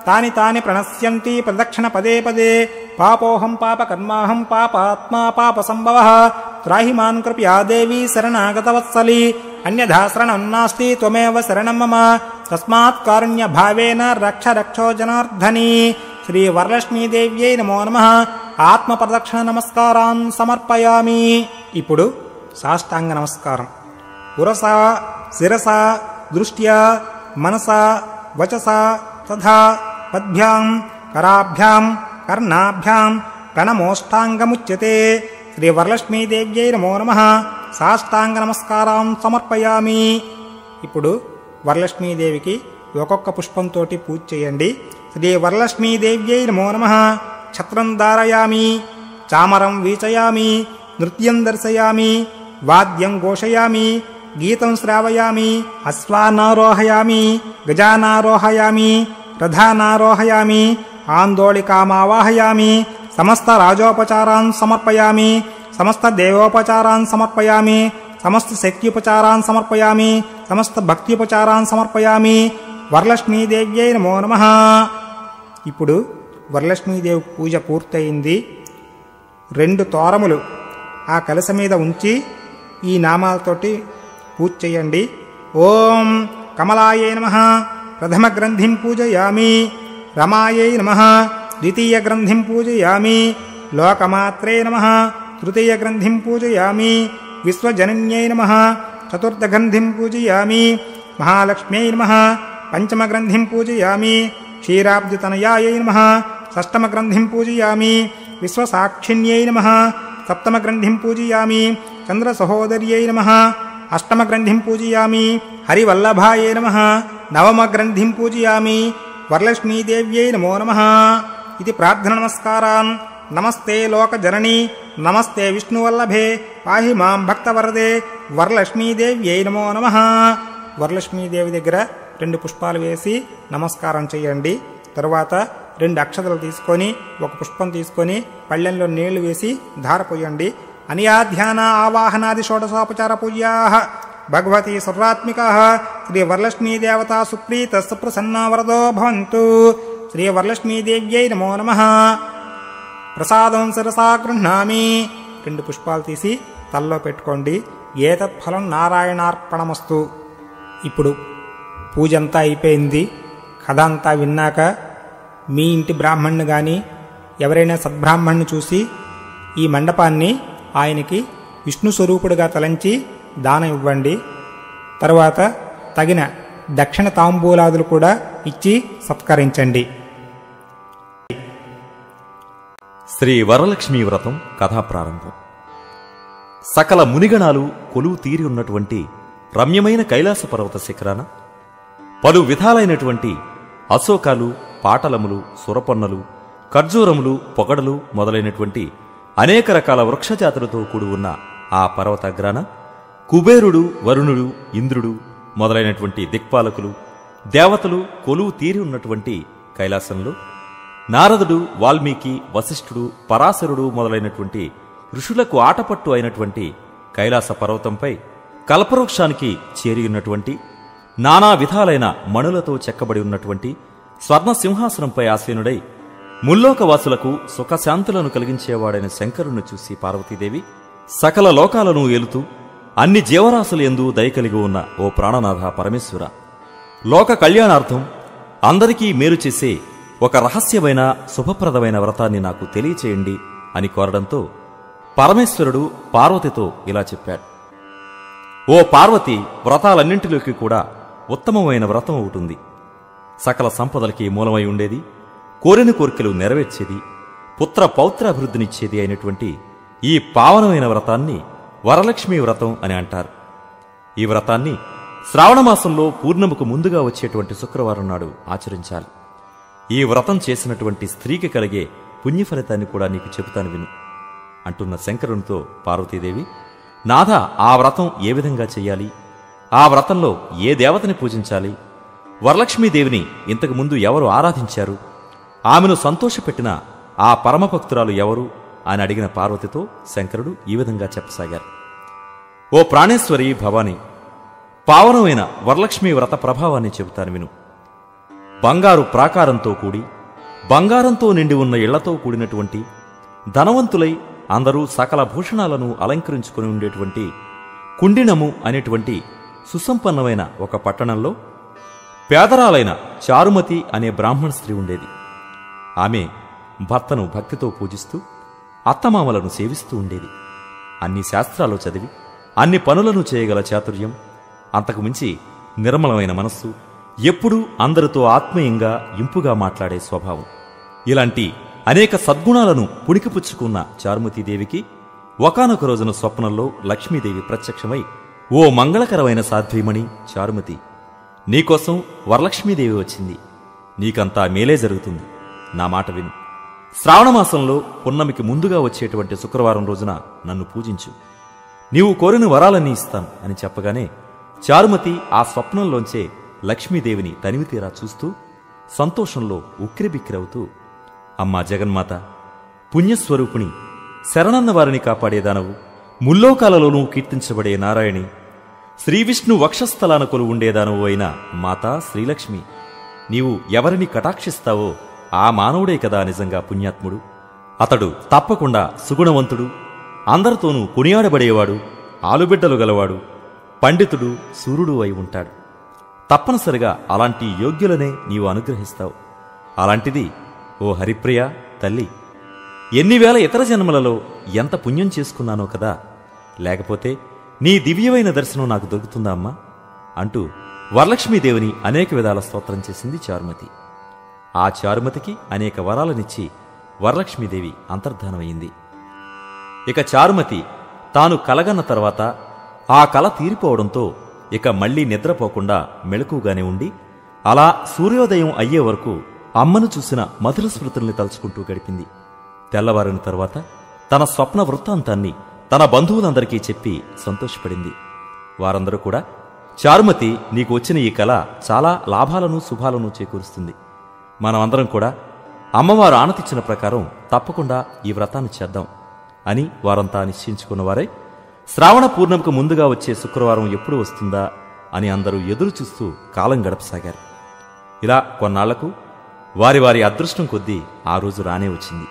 తాని తాని ప్రణశ్యంతి ప్రదక్షిణ పదే పదే. పాపోహం పాపకర్మాహం పాపాత్మా పాపసంభవః త్రాహి మాం కృపయా దేవి శరణాగతవత్సలి అన్యథా శరణం నాస్తి త్వమేవ శరణం మమ తస్మాత్ కారుణ్య భావేన రక్ష రక్షో జనార్దని. శ్రీ వరలక్ష్మీదేవ్యై నమో నమః. ఆత్మ ప్రదక్షిణ నమస్కారాన్ సమర్పయామి. ఇప్పుడు సాష్టాంగ నమస్కారం. ఉరస శిరస దృష్ట్యా మనస వచస తథా పద్భ్యాం కరాభ్యాం కర్ణాభ్యాం ప్రణమోష్టాంగముచ్యతే. శ్రీ వరలక్ష్మీదేవ్యై నమో నమః. సాష్టాంగ నమస్కారం సమర్పయామి. ఇప్పుడు వరలక్ష్మీదేవికి ఒక్కొక్క పుష్పంతో పూజ చేయండి. శ్రీ వరలక్ష్మీదేవ్యై నమో నమః. ఛత్రం ధారయామి, చామరం వీచయామి, నృత్యం దర్శయామి, వాద్యం ఘోషయామి, గీతం శ్రావయామి, అశ్వానారోహయామి, గజానారోహయామి, రథానారోహయామి, ఆందోళికామావాహయామి, సమస్త రాజోపచారాన్ సమర్పయామి, సమస్త దేవోపచారాన్ సమర్పయామి, సమస్త శక్త్యుపచారాన్ సమర్పయామి, సమస్త భక్త్యుపచారాన్ సమర్పయామి. వరలక్ష్మీదేవ్యై నమో నమః. ఇప్పుడు వరలక్ష్మీదేవి పూజ పూర్తయింది. 2 తోరములు ఆ కలశ మీద ఉంచి ఈ నామాలతోటి పూజ చేయండి. ఓం కమలాయై నమః ప్రథమ గ్రంథిం పూజయామి, రమాయై నమః ద్వితీయ గ్రంథిం పూజయామి, లోకమాత్రే నమః తృతీయ గ్రంథిం పూజయామి, విశ్వజనన్యై నమః చతుర్థ గ్రంథిం పూజయామి, మహాలక్ష్మ్యై నమః పంచమ గ్రంథిం పూజయామి, క్షీరాబ్దితనయాయై నమః షష్టమ గ్రంథిం పూజయామి, విశ్వసాక్షిణ్యై నమః సప్తమ గ్రంథిం పూజయామి, చంద్రసహోదర్యై నమః అష్టమ గ్రంథిం పూజయామి, హరివల్లభాయై నమః నవమ గ్రంథిం పూజయామి. వరలక్ష్మీదేవ్యై నమో నమః. ఇది ప్రార్థన నమస్కారాన్. నమస్తే లోకజనని నమస్తే విష్ణువల్లభే పాహి మాం భక్తవరదే వరలక్ష్మీదేవ్యై నమో నమః. వరలక్ష్మీదేవి దగ్గర 2 పుష్పాలు వేసి నమస్కారం చేయండి. తరువాత 2 అక్షతలు తీసుకొని 1 పుష్పం తీసుకొని పళ్ళెంలో నీళ్లు వేసి ధారపోయండి. అనియాధ్యాన ఆవాహనాది షోడశోపచార పూజ్యా భగవతి సర్వాత్మిక శ్రీ వరలక్ష్మీదేవతా సుప్రీత సుప్రసన్నా వరదో భవంతు. శ్రీ వరలక్ష్మీదేవ్యై నమో నమః. ప్రసాదం శిరసా గృహ్ణామి. 2 పుష్పాలు తీసి తల్లో పెట్టుకోండి. ఏతత్ఫలం నారాయణార్పణమస్తు. ఇప్పుడు పూజంతా అయిపోయింది. కథ అంతా విన్నాక మీ ఇంటి బ్రాహ్మణ్ణి కానీ ఎవరైనా సద్బ్రాహ్మణ్ణి చూసి ఈ మండపాన్ని ఆయనకి విష్ణు స్వరూపుడుగా తలంచి దానం ఇవ్వండి. తరువాత తగిన దక్షిణ తాంబూలాదులు కూడా ఇచ్చి సత్కరించండి. శ్రీ వరలక్ష్మీ వ్రతం కథా ప్రారంభం. సకల మునిగణాలు కొలువు తీరి ఉన్నటువంటి రమ్యమైన కైలాస పర్వత శిఖరాన పలు విధాలైనటువంటి అశోకాలు, పాటలములు, సురపొన్నలు, ఖర్జూరములు, పొగడలు మొదలైనటువంటి అనేక రకాల వృక్షజాతులతో కూడి ఉన్న ఆ పర్వతాగ్రాన కుబేరుడు, వరుణుడు, ఇంద్రుడు మొదలైనటువంటి దిక్పాలకులు, దేవతలు కొలువు తీరి ఉన్నటువంటి కైలాసంలో నారదుడు, వాల్మీకి, వశిష్ఠుడు, పరాశరుడు మొదలైనటువంటి ఋషులకు ఆటపట్టు అయినటువంటి కైలాస పర్వతంపై కల్పవృక్షానికి చేరియున్నటువంటి నానా విధాలైన మణులతో చెక్కబడి ఉన్నటువంటి స్వర్ణ సింహాసనంపై ఆసీనుడై ముల్లోకవాసులకు సుఖశాంతులను కలిగించేవాడైన శంకరుణ్ణి చూసి పార్వతీదేవి సకల లోకాలను ఏలుతూ అన్ని జీవరాశుల యందు దయ కలిగి ఉన్న ఓ ప్రాణనాథ పరమేశ్వర, లోక కళ్యాణార్థం అందరికీ మేలు చేసే ఒక రహస్యమైన శుభప్రదమైన వ్రతాన్ని నాకు తెలియచేయండి అని కోరడంతో పరమేశ్వరుడు పార్వతితో ఇలా చెప్పాడు. ఓ పార్వతి, వ్రతాలన్నింటిలోకి కూడా ఉత్తమమైన వ్రతం ఒకటుంది. సకల సంపదలకి మూలమై ఉండేది, కోరిన కోరికలు నెరవేర్చేది, పుత్ర పౌత్రాభివృద్ధినిచ్చేది అయినటువంటి ఈ పావనమైన వ్రతాన్ని వరలక్ష్మీ వ్రతం అని అంటారు. ఈ వ్రతాన్ని శ్రావణమాసంలో పూర్ణముకు ముందుగా వచ్చేటువంటి శుక్రవారం నాడు ఆచరించాలి. ఈ వ్రతం చేసినటువంటి స్త్రీకి కలిగే పుణ్యఫలితాన్ని కూడా నీకు చెబుతాను విను అంటున్న శంకరునితో పార్వతీదేవి, నాథ, ఆ వ్రతం ఏ విధంగా చెయ్యాలి? ఆ వ్రతంలో ఏ దేవతని పూజించాలి? వరలక్ష్మీదేవిని ఇంతకు ముందు ఎవరు ఆరాధించారు? ఆమెను సంతోషపెట్టిన ఆ పరమభక్తురాలు ఎవరు అని అడిగిన పార్వతితో శంకరుడు ఈ విధంగా చెప్పసాగారు. ఓ ప్రాణేశ్వరి భవాని, పావనమైన వరలక్ష్మీ వ్రత ప్రభావాన్ని చెబుతాను విను. బంగారు ప్రాకారంతో కూడి బంగారంతో నిండి ఉన్న ఇళ్లతో కూడినటువంటి, ధనవంతులై అందరూ సకల భూషణాలను అలంకరించుకుని ఉండేటువంటి కుండినము అనేటువంటి సుసంపన్నమైన ఒక పట్టణంలో పేదరాలైన చారుమతి అనే బ్రాహ్మణ స్త్రీ ఉండేది. ఆమె భర్తను భక్తితో పూజిస్తూ అత్తమామలను సేవిస్తూ ఉండేది. అన్ని శాస్త్రాలు చదివి అన్ని పనులను చేయగల చాతుర్యం, అంతకుమించి నిర్మలమైన మనస్సు, ఎప్పుడూ అందరితో ఆత్మీయంగా ఇంపుగా మాట్లాడే స్వభావం, ఇలాంటి అనేక సద్గుణాలను పుణికిపుచ్చుకున్న చారుమతీదేవికి ఒకానొక రోజున స్వప్నంలో లక్ష్మీదేవి ప్రత్యక్షమై, ఓ మంగళకరమైన సాధ్వీమణి చారుమతి, నీకోసం వరలక్ష్మీదేవి వచ్చింది. నీకంతా మేలే జరుగుతుంది. నా మాట విను. శ్రావణమాసంలో పున్నమికి ముందుగా వచ్చేటువంటి శుక్రవారం రోజున నన్ను పూజించు. నీవు కోరిన వరాలన్నీ ఇస్తాను అని చెప్పగానే చారుమతి ఆ స్వప్నంలోంచే లక్ష్మీదేవిని తనివితీరా చూస్తూ సంతోషంలో ఉక్కిరిబిక్కిరవుతూ, అమ్మా జగన్మాత, పుణ్యస్వరూపిణి, శరణన్న వారిని కాపాడేదానవు, ముల్లోకాలలోనూ కీర్తించబడే నారాయణి, శ్రీవిష్ణు వక్షస్థలాన కొలువు ఉండేదానవు అయిన మాతా శ్రీలక్ష్మి, నీవు ఎవరిని కటాక్షిస్తావో ఆ మానవుడే కదా నిజంగా పుణ్యాత్ముడు. అతడు తప్పకుండా సుగుణవంతుడు, అందరితోనూ కొనియాడబడేవాడు, ఆలుబిడ్డలు గలవాడు, పండితుడు, సూర్యుడు అయి ఉంటాడు. తప్పనిసరిగా అలాంటి యోగ్యులనే నీవు అనుగ్రహిస్తావు. అలాంటిది ఓ హరిప్రియ తల్లి, ఎన్ని వేల ఇతర జన్మలలో ఎంత పుణ్యం చేసుకున్నానో కదా, లేకపోతే నీ దివ్యమైన దర్శనం నాకు దొరుకుతుందా అమ్మా అంటూ వరలక్ష్మీదేవిని అనేక విధాల స్తోత్రం చేసింది చారుమతి. ఆ చారుమతికి అనేక వరాలనిచ్చి వరలక్ష్మీదేవి అంతర్ధానమైంది. ఇక చారుమతి తాను కలగన్న తర్వాత ఆ కల తీరిపోవడంతో ఇక మళ్లీ నిద్రపోకుండా మెలకుగానే ఉండి అలా సూర్యోదయం అయ్యే వరకు అమ్మను చూసిన మధుర స్మృతుల్ని తలుచుకుంటూ గడిపింది. తెల్లవారిన తర్వాత తన స్వప్న వృత్తాంతాన్ని తన బంధువులందరికీ చెప్పి సంతోషపడింది. వారందరూ కూడా, చారుమతి, నీకు వచ్చిన ఈ కళ చాలా లాభాలను శుభాలను చేకూరుస్తుంది. మనమందరం కూడా అమ్మవారు ఆనతిచ్చిన ప్రకారం తప్పకుండా ఈ వ్రతాన్ని చేద్దాం అని వారంతా నిశ్చయించుకున్నవారై శ్రావణ పూర్ణమికి ముందుగా వచ్చే శుక్రవారం ఎప్పుడు వస్తుందా అని అందరూ ఎదురు చూస్తూ కాలం గడపసాగారు. ఇలా కొన్నాళ్లకు వారి వారి అదృష్టం కొద్దీ ఆ రోజు రానే వచ్చింది.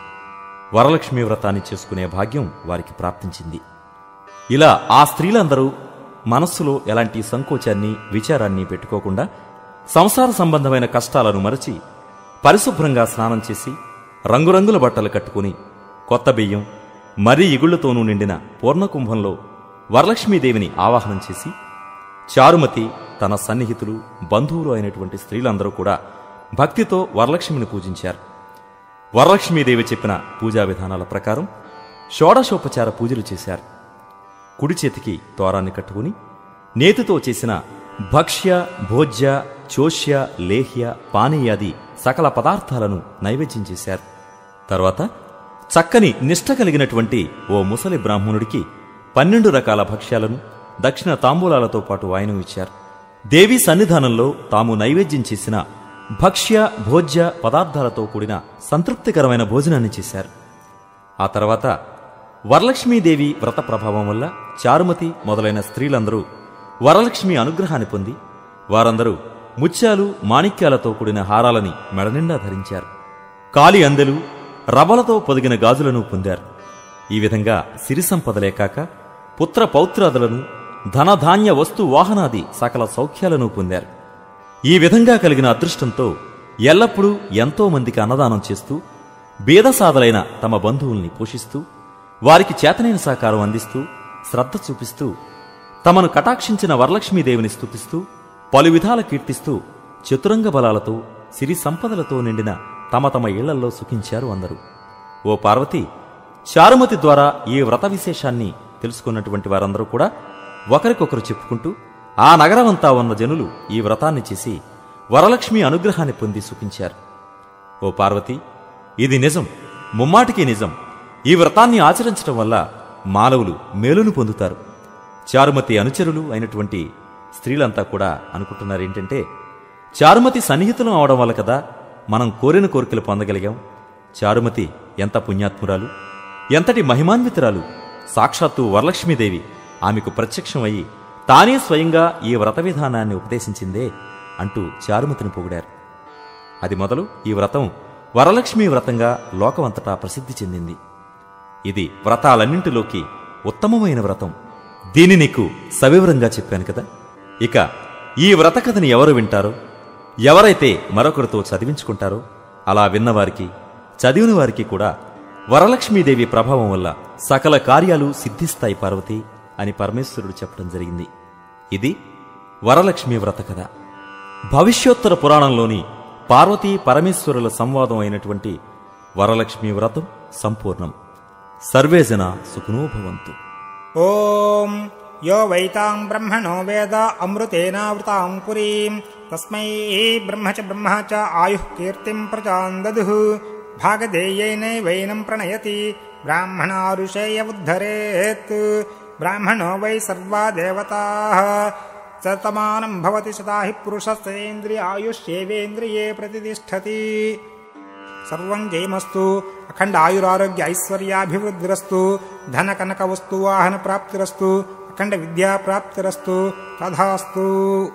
వరలక్ష్మీ వ్రతాన్ని చేసుకునే భాగ్యం వారికి ప్రాప్తించింది. ఇలా ఆ స్త్రీలందరూ మనస్సులో ఎలాంటి సంకోచాన్ని విచారాన్ని పెట్టుకోకుండా సంసార సంబంధమైన కష్టాలను మరచి పరిశుభ్రంగా స్నానం చేసి రంగురంగుల బట్టలు కట్టుకుని కొత్త బియ్యం మరీ ఇగుళ్లతోనూ నిండిన పూర్ణకుంభంలో వరలక్ష్మీదేవిని ఆవాహనం చేసి చారుమతి, తన సన్నిహితులు, బంధువులు అయినటువంటి స్త్రీలందరూ కూడా భక్తితో వరలక్ష్మిని పూజించారు. వరలక్ష్మీదేవి చెప్పిన పూజా విధానాల ప్రకారం షోడశోపచార పూజలు చేశారు. కుడి చేతికి తోరాన్ని కట్టుకుని నేతితో చేసిన భక్ష్య, భోజ్య, చోష్య, లేహ్య, పానీయాది సకల పదార్థాలను నైవేద్యం చేశారు. తర్వాత చక్కని నిష్ఠ కలిగినటువంటి ఓ ముసలి బ్రాహ్మణుడికి 12 రకాల భక్ష్యాలను దక్షిణ తాంబూలాలతో పాటు వాయనం ఇచ్చారు. దేవీ సన్నిధానంలో తాము నైవేద్యం చేసిన భక్ష్య, భోజ్య పదార్థాలతో కూడిన సంతృప్తికరమైన భోజనాన్ని చేశారు. ఆ తర్వాత వరలక్ష్మీదేవి వ్రత ప్రభావం వల్ల చారుమతి మొదలైన స్త్రీలందరూ వరలక్ష్మి అనుగ్రహాన్ని పొంది వారందరూ ముత్యాలు, మాణిక్యాలతో కూడిన హారాలని మెడనిండా ధరించారు. కాలి అందెలు, రవ్వలతో పొదిగిన గాజులను పొందారు. ఈ విధంగా సిరి సంపదలే కాక పుత్ర పౌత్రాదులను ధనధాన్య వస్తు వాహనాది సకల సౌఖ్యాలను పొందారు. ఈ విధంగా కలిగిన అదృష్టంతో ఎల్లప్పుడూ ఎంతో మందికి అన్నదానం చేస్తూ బీదసాదలైన తమ బంధువుల్ని పోషిస్తూ వారికి చేతనైన సహకారం అందిస్తూ శ్రద్ధ చూపిస్తూ తమను కటాక్షించిన వరలక్ష్మీదేవిని స్తుతిస్తూ పలు విధాల కీర్తిస్తూ చతురంగ బలాలతో సిరి సంపదలతో నిండిన తమ తమ ఇళ్లల్లో సుఖించారు అందరూ. ఓ పార్వతి, చారుమతి ద్వారా ఈ వ్రత విశేషాన్ని తెలుసుకున్నటువంటి వారందరూ కూడా ఒకరికొకరు చెప్పుకుంటూ ఆ నగరమంతా ఉన్న జనులు ఈ వ్రతాన్ని చేసి వరలక్ష్మి అనుగ్రహాన్ని పొంది సుఖించారు. ఓ పార్వతి, ఇది నిజం, ముమ్మాటికి నిజం. ఈ వ్రతాన్ని ఆచరించడం వల్ల మానవులు మేలును పొందుతారు. చారుమతి అనుచరులు అయినటువంటి స్త్రీలంతా కూడా అనుకుంటున్నారేంటంటే, చారుమతి సన్నిహితులం అవడం వల్ల కదా మనం కోరిన కోరికలు పొందగలిగాం. చారుమతి ఎంత పుణ్యాత్మురాలు, ఎంతటి మహిమాన్వితురాలు. సాక్షాత్తు వరలక్ష్మీదేవి ఆమెకు ప్రత్యక్షమయ్యి తానే స్వయంగా ఈ వ్రత విధానాన్ని ఉపదేశించిందే అంటూ చారుమతిని పొగిడారు. అది మొదలు ఈ వ్రతం వరలక్ష్మీ వ్రతంగా లోకమంతటా ప్రసిద్ధి చెందింది. ఇది వ్రతాలన్నింటిలోకి ఉత్తమమైన వ్రతం. దీని నీకు సవివరంగా చెప్పాను కదా. ఇక ఈ వ్రత కథని ఎవరు వింటారో, ఎవరైతే మరొకరితో చదివించుకుంటారో, అలా విన్నవారికి చదివిన వారికి కూడా వరలక్ష్మీదేవి ప్రభావం వల్ల సకల కార్యాలు సిద్ధిస్తాయి పార్వతి అని పరమేశ్వరుడు చెప్పడం జరిగింది. ఇది వరలక్ష్మీ వ్రత కథ. భవిష్యోత్తర పురాణంలోని పార్వతీ పరమేశ్వరుల సంవాదం అయినటువంటి వరలక్ష్మీ వ్రతం సంపూర్ణం. సర్వే జనా సుఖినో భవంతు. ఓం యో వైతాం బ్రహ్మణో వేద అమృతేనావృతాం పురీం తస్మై బ్రహ్మ చ ఆయుః కీర్తిం ప్రజాం దదుః భాగధేయేనైవైనం ప్రణయతి బ్రాహ్మణారుషేయ ఉద్ధరేత్. బ్రాహ్మణో వై సర్వా దేవతాః శతమానం భవతి శతా హి పురుషస్యేంద్రియాయుష్యేవేంద్రియే ప్రతిష్టతి. సర్వం జయమస్తు. అఖండ ఆయురారోగ్య ఐశ్వర్యాభివృద్ధిరస్తు. ధన కనక వస్తు వాహన ప్రాప్తిరస్తు. అఖండ విద్యా ప్రాప్తిరస్తు. తథాస్తు.